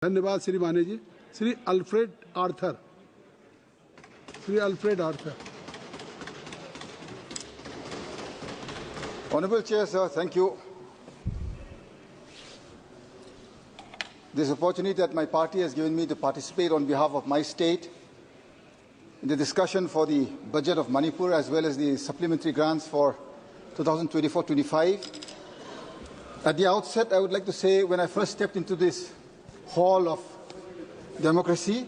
धन्यवाद Shri Mane ji. Shri Alfred Arthur. Shri Alfred Arthur. Honorable Chair, sir, thank you. This opportunity that my party has given me to participate on behalf of my state in the discussion for the budget of Manipur as well as the supplementary grants for 2024-25. At the outset, I would like to say when I first stepped into this hall of democracy,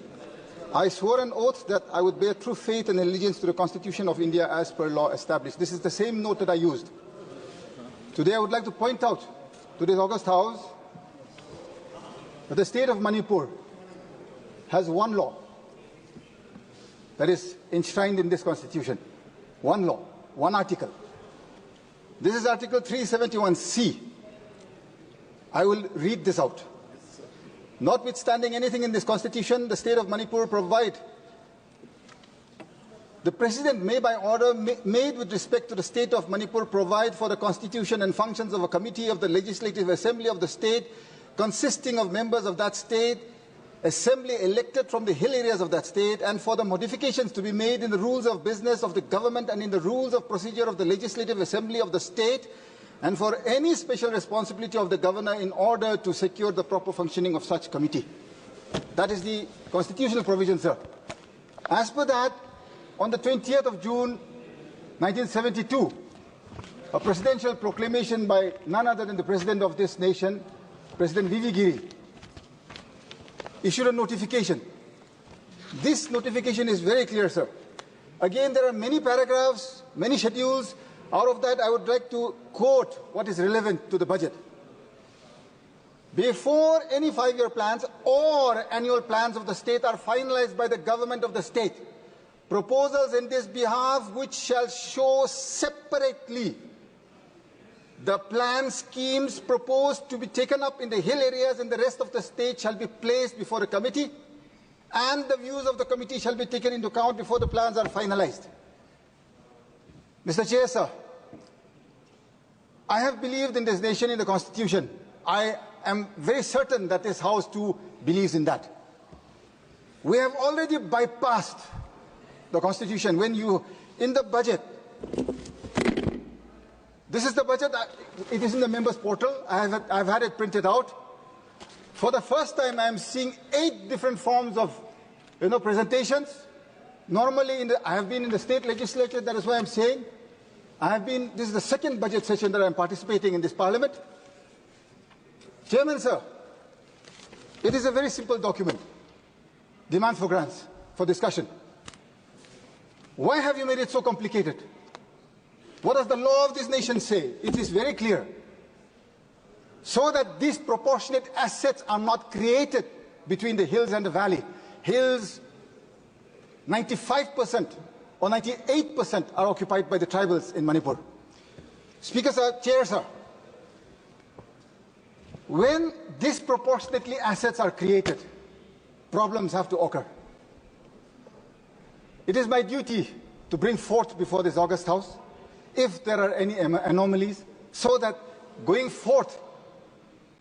I swore an oath that I would bear true faith and allegiance to the Constitution of India as per law established. This is the same note that I used. Today I would like to point out to this august House that the state of Manipur has one law that is enshrined in this Constitution. One law, one article. This is Article 371C. I will read this out. Notwithstanding anything in this Constitution, the state of Manipur provide the President may by order made with respect to the state of Manipur provide for the constitution and functions of a committee of the Legislative Assembly of the state consisting of members of that state, assembly elected from the hill areas of that state, and for the modifications to be made in the rules of business of the government and in the rules of procedure of the Legislative Assembly of the state, and for any special responsibility of the governor in order to secure the proper functioning of such committee. That is the constitutional provision, sir. As per that, on the 20th of June, 1972, a presidential proclamation by none other than the President of this nation, President V.V. Giri, issued a notification. This notification is very clear, sir. Again, there are many paragraphs, many schedules. Out of that, I would like to quote what is relevant to the budget. Before any 5-year plans or annual plans of the state are finalized by the government of the state, proposals in this behalf which shall show separately the plan schemes proposed to be taken up in the hill areas and the rest of the state shall be placed before the committee, and the views of the committee shall be taken into account before the plans are finalized. Mr. Chair, sir, I have believed in this nation, in the Constitution. I am very certain that this House too believes in that. We have already bypassed the Constitution. When you, in the budget, this is the budget, it is in the members' portal, I've had it printed out. For the first time, I am seeing 8 different forms of presentations. Normally, I have been in the state legislature, that is why I'm saying. This is the second budget session that I'm participating in this parliament. Chairman, sir, it is a very simple document. Demand for grants, for discussion. Why have you made it so complicated? What does the law of this nation say? It is very clear. So that disproportionate assets are not created between the hills and the valley. Hills, 95% or 98% are occupied by the tribals in Manipur. Speaker, sir, Chair, sir, when disproportionately assets are created, problems have to occur. It is my duty to bring forth before this august House if there are any anomalies, so that going forth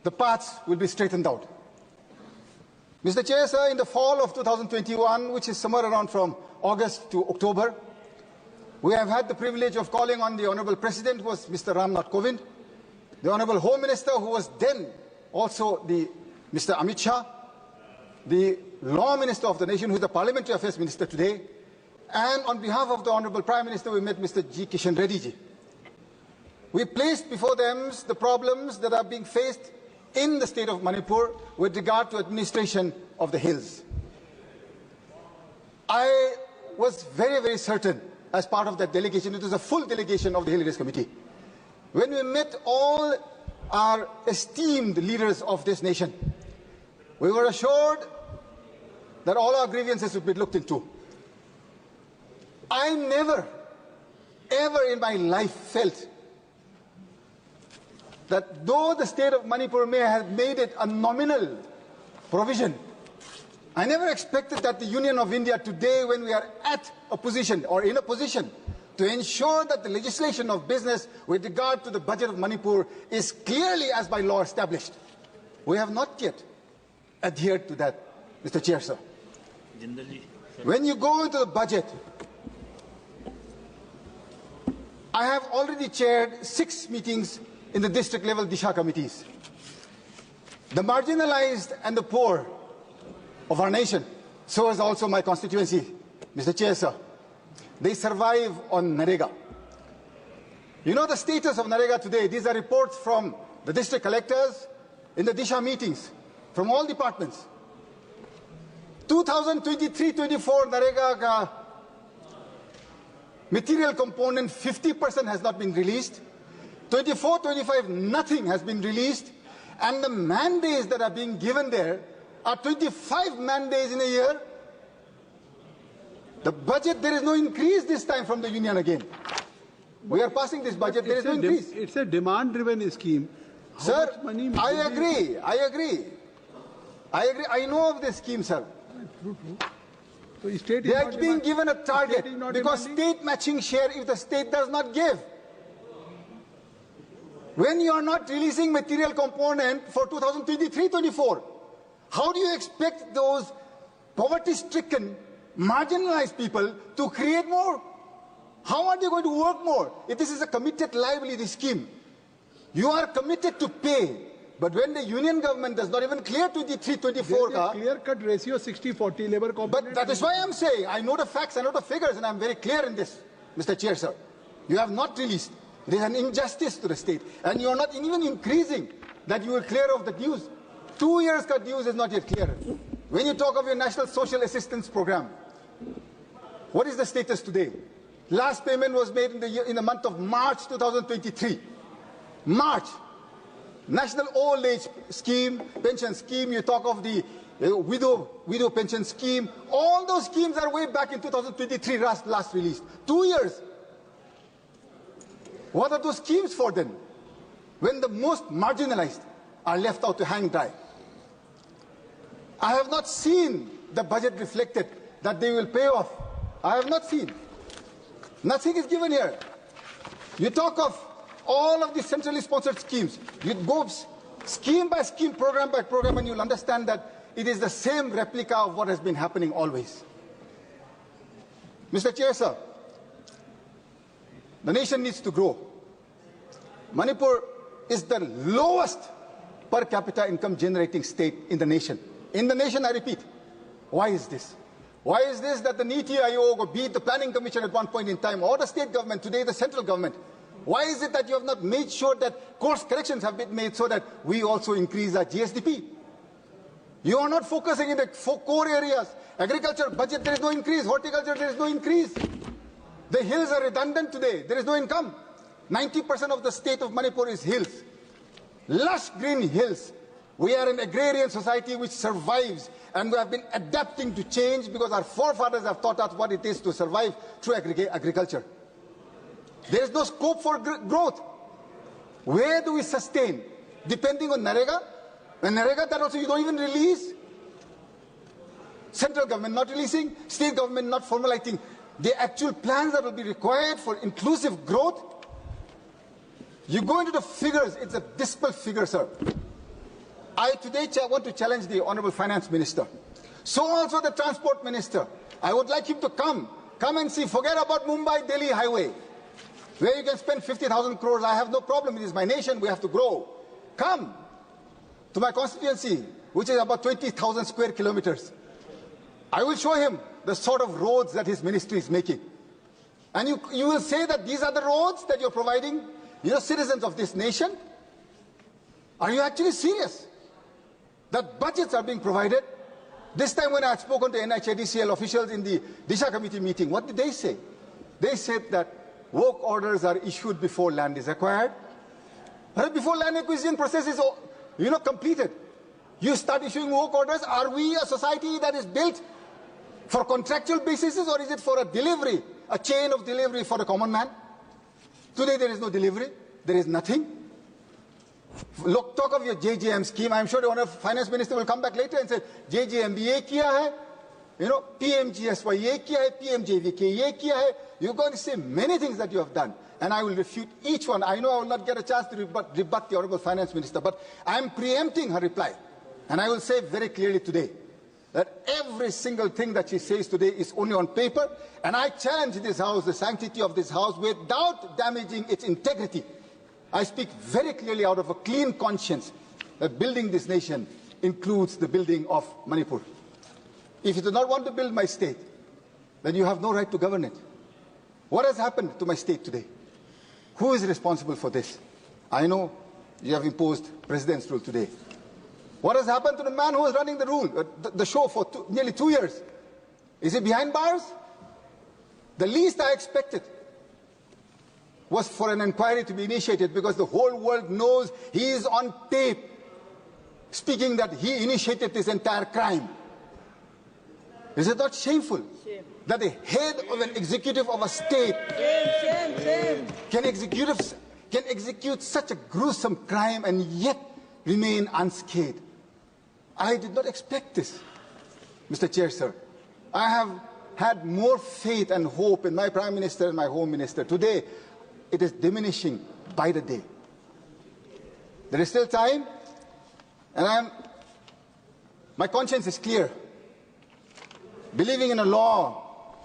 the paths will be straightened out. Mr. Chair, sir, in the fall of 2021, which is somewhere around from August to October, we have had the privilege of calling on the Honourable President, who was Mr. Ramnath Kovind, the Honourable Home Minister, who was then also Mr. Amit Shah, the Law Minister of the nation, who is the Parliamentary Affairs Minister today, and on behalf of the Honourable Prime Minister, we met Mr. G. Kishan Reddy ji. We placed before them the problems that are being faced in the state of Manipur with regard to administration of the hills. I was very, very certain as part of that delegation, it was a full delegation of the Hill Areas Committee. When we met all our esteemed leaders of this nation, we were assured that all our grievances would be looked into. I never, ever in my life felt that though the state of Manipur may have made it a nominal provision, I never expected that the Union of India today, when we are at a position or in a position to ensure that the legislation of business with regard to the budget of Manipur is clearly as by law established, we have not yet adhered to that, Mr. Chair, sir. When you go into the budget, I have already chaired 6 meetings in the district level Disha committees. The marginalized and the poor of our nation, so is also my constituency, Mr. Chair, sir. They survive on NREGA. You know the status of NREGA today. These are reports from the district collectors in the Disha meetings from all departments. 2023-24 NREGA ka material component 50% has not been released. 24-25 nothing has been released, and the mandates that are being given there are 25 mandates in a year. The budget, there is no increase this time from the union again. We are passing this budget, there is no increase. It's a demand-driven scheme. Sir, I agree. I know of this scheme, sir. So state they are being given a target because state matching share if the state does not give. When you are not releasing material component for 2023-24, how do you expect those poverty-stricken, marginalized people to create more? How are they going to work more? If this is a committed liability scheme, you are committed to pay. But when the union government does not even clear 23-24, clear-cut ratio 60-40 labor component. But that is why I am saying I know the facts, I know the figures, and I am very clear in this, Mr. Chair, sir. You have not released. There is an injustice to the state, and you are not even increasing that you will clear of the dues. 2 years cut dues is not yet clear. When you talk of your National Social Assistance Program, what is the status today? Last payment was made in the month of March 2023. March. National Old Age Scheme, Pension Scheme, you talk of the widow pension scheme. All those schemes are way back in 2023, last released. 2 years. What are those schemes for then? When the most marginalized are left out to hang dry. I have not seen the budget reflected that they will pay off. I have not seen. Nothing is given here. You talk of all of the centrally sponsored schemes. You go scheme by scheme, program by program, and you'll understand that it is the same replica of what has been happening always. Mr. Chair, sir, the nation needs to grow. Manipur is the lowest per capita income generating state in the nation. In the nation, I repeat. Why is this? Why is this that the NITI Aayog, or be it the Planning Commission at one point in time, or the state government, today the central government, why is it that you have not made sure that course corrections have been made so that we also increase our GSDP? You are not focusing in the core areas. Agriculture budget, there is no increase. Horticulture, there is no increase. The hills are redundant today. There is no income. 90% of the state of Manipur is hills. Lush green hills. We are an agrarian society which survives, and we have been adapting to change because our forefathers have taught us what it is to survive through agriculture. There is no scope for growth. Where do we sustain? Depending on NREGA. And NREGA, that also you don't even release. Central government not releasing, state government not formulating the actual plans that will be required for inclusive growth. You go into the figures, it's a dismal figure, sir. I today want to challenge the Honourable Finance Minister. So also the Transport Minister. I would like him to come and see, forget about Mumbai-Delhi highway, where you can spend 50,000 crores. I have no problem. It is my nation. We have to grow. Come to my constituency, which is about 20,000 square kilometers. I will show him the sort of roads that his ministry is making. And you will say that these are the roads that you're providing, you're citizens of this nation? Are you actually serious? That budgets are being provided? This time when I had spoken to NHADCL officials in the Disha committee meeting, what did they say? They said that work orders are issued before land is acquired. But before land acquisition process is completed, you start issuing work orders. Are we a society that is built for contractual basis, or is it for a delivery, a chain of delivery for the common man? Today there is no delivery. There is nothing. Look, talk of your JJM scheme. I'm sure the Honourable Finance Minister will come back later and say, JJM ye kiya hai, PMGSY ye kiya hai, PMJVK ye kiya hai. You're going to say many things that you have done, and I will refute each one. I know I will not get a chance to rebut the Honourable Finance Minister, but I am preempting her reply. And I will say very clearly today that every single thing that she says today is only on paper, and I challenge this House, the sanctity of this House, without damaging its integrity. I speak very clearly out of a clean conscience that building this nation includes the building of Manipur. If you do not want to build my state, then you have no right to govern it. What has happened to my state today? Who is responsible for this? I know you have imposed President's rule today. What has happened to the man who was running the show for nearly 2 years? Is he behind bars? The least I expected was for an inquiry to be initiated, because the whole world knows he is on tape speaking that he initiated this entire crime. Is it not shameful that the head of an executive of a state can execute such a gruesome crime and yet remain unscathed? I did not expect this, Mr. Chair, sir. I have had more faith and hope in my Prime Minister and my Home Minister. Today, it is diminishing by the day. There is still time, and my conscience is clear. Believing in a law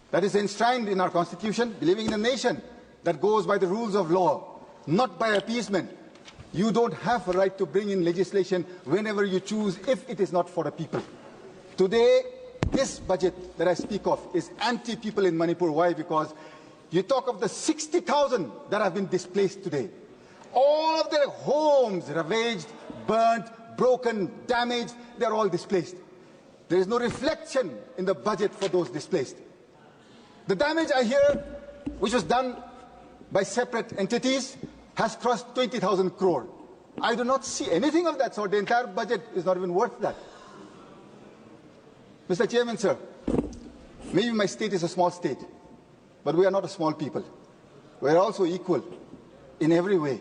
that is enshrined in our Constitution, believing in a nation that goes by the rules of law, not by appeasement, you don't have a right to bring in legislation whenever you choose if it is not for the people. Today, this budget that I speak of is anti-people in Manipur. Why? Because you talk of the 60,000 that have been displaced today. All of their homes ravaged, burnt, broken, damaged, they're all displaced. There is no reflection in the budget for those displaced. The damage I hear, which was done by separate entities, has crossed 20,000 crore. I do not see anything of that sort. The entire budget is not even worth that. Mr. Chairman, sir, maybe my state is a small state, but we are not a small people. We are also equal in every way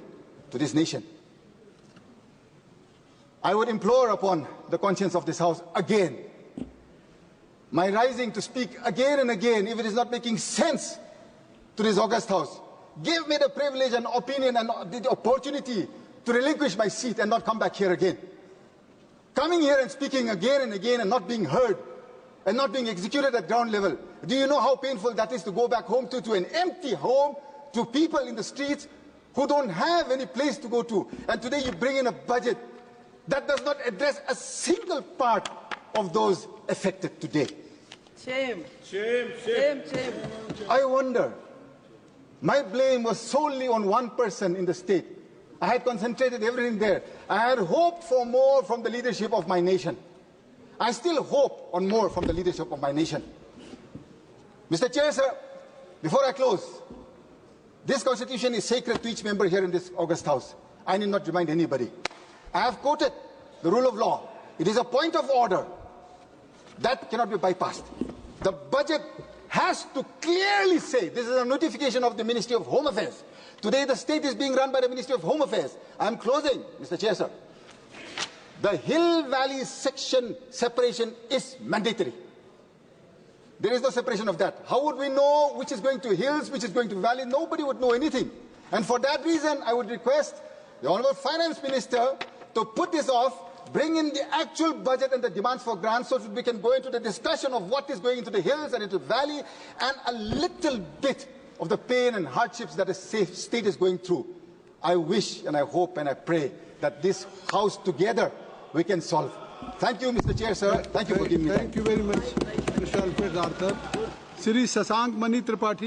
to this nation. I would implore upon the conscience of this House again, my rising to speak again and again, if it is not making sense to this august House. Give me the privilege and opinion and the opportunity to relinquish my seat and not come back here again. Coming here and speaking again and again and not being heard and not being executed at ground level. Do you know how painful that is to go back home to an empty home, to people in the streets who don't have any place to go to? And today you bring in a budget that does not address a single part of those affected today. Shame. Shame. Shame. Shame. I wonder. My blame was solely on one person in the state. I had concentrated everything there. I had hoped for more from the leadership of my nation. I still hope on more from the leadership of my nation. Mr. Chair, sir, before I close, this Constitution is sacred to each member here in this august House. I need not remind anybody. I have quoted the rule of law. It is a point of order. That cannot be bypassed. The budget has to clearly say, this is a notification of the Ministry of Home Affairs. Today the state is being run by the Ministry of Home Affairs. I am closing, Mr. Chair, sir. The Hill-Valley section separation is mandatory. There is no separation of that. How would we know which is going to hills, which is going to valley? Nobody would know anything. And for that reason, I would request the Honourable Finance Minister to put this off, bring in the actual budget and the demands for grants so that we can go into the discussion of what is going into the hills and into the valley and a little bit of the pain and hardships that the state is going through. I wish and I hope and I pray that this House together we can solve. Thank you, Mr. Chair, sir. Thank you for giving me time. Thank you very much, Mr. Alfred Arthur. Shri Sasank Mani Tripathi.